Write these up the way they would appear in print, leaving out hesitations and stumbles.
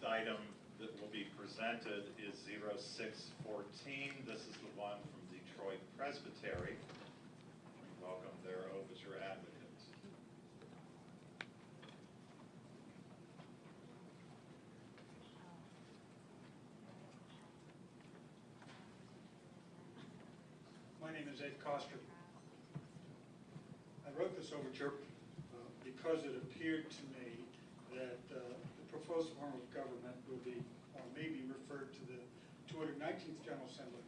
item that will be presented is 0614. This is the one from Detroit Presbytery. We welcome their overture advocate. My name is Ed Koster. I wrote this overture because it appeared to me that the proposed form of government will be, or may be referred to the 219th General Assembly.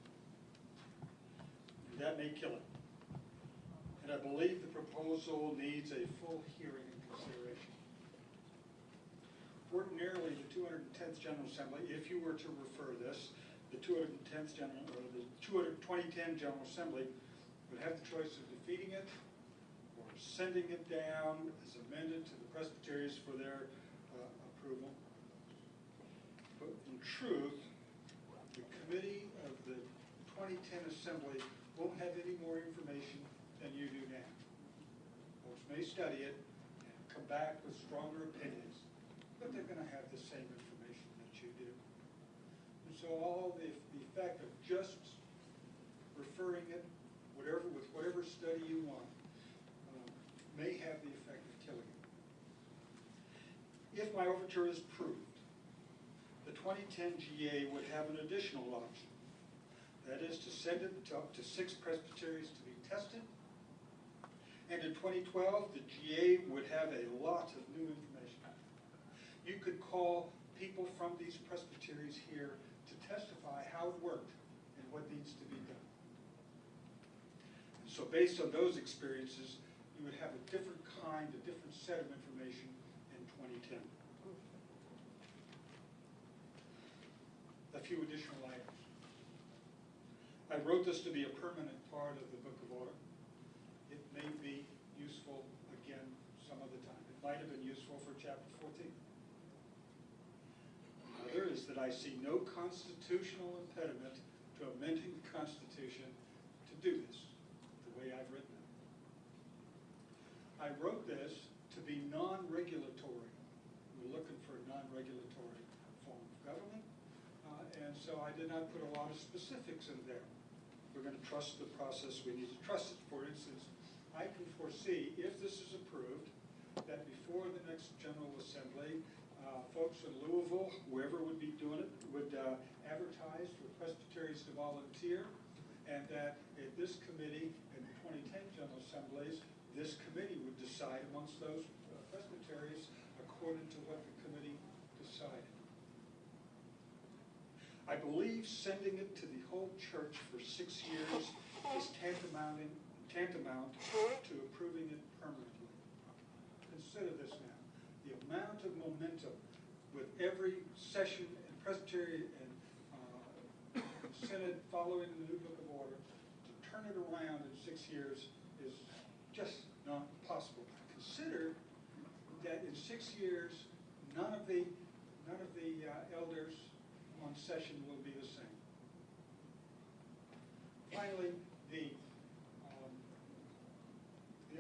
And that may kill it. And I believe the proposal needs a full hearing and consideration. Ordinarily, the 210th General Assembly, if you were to refer this, the 210th General, or the 2010 General Assembly would have the choice of defeating it or sending it down as amended to the presbyteries for their approval. But in truth, the committee of the 2010 Assembly won't have any more information than you do now. Folks may study it and come back with stronger opinions, but they're going to have the same information that you do. And so all the effect of just referring it, with whatever study you want, may have the effect of killing it. If my overture is approved, the 2010 GA would have an additional option. That is to send it up to 6 presbyteries to be tested. And in 2012, the GA would have a lot of new information. You could call people from these presbyteries here to testify how it worked and what needs to be done. And so based on those experiences, you would have a different kind, a different set of information in 2010. A few additional items. I wrote this to be a permanent part of the Book of Order. It may be useful again some other time. It might have been useful for chapter 14. Another is that I see no constitutional impediment to amending the Constitution to do this, the way I've written it. I wrote this to be non-regulatory. We're looking for a non-regulatory form of government, and so I did not put a lot of specifics in there. We're going to trust the process. We need to trust it. For instance, I can foresee, if this is approved, that before the next General Assembly, folks in Louisville, whoever would be doing it, would advertise for presbyteries to volunteer, and that at this committee, in the 2010 General Assemblies, this committee would decide amongst those presbyteries according to what the committee decided. I believe sending it to the whole church for 6 years is tantamount to approving it permanently. Consider this now. The amount of momentum with every session in Presbytery and Synod following the new Book of Order to turn it around in 6 years is just not possible. Consider that in 6 years, none of the elders on session will be the same. Finally, the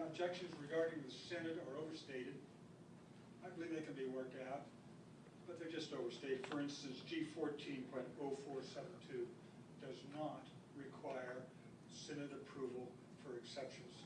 objections regarding the Synod are overstated. I believe they can be worked out, but they're just overstated. For instance, G14.0472 does not require Synod approval for exceptions.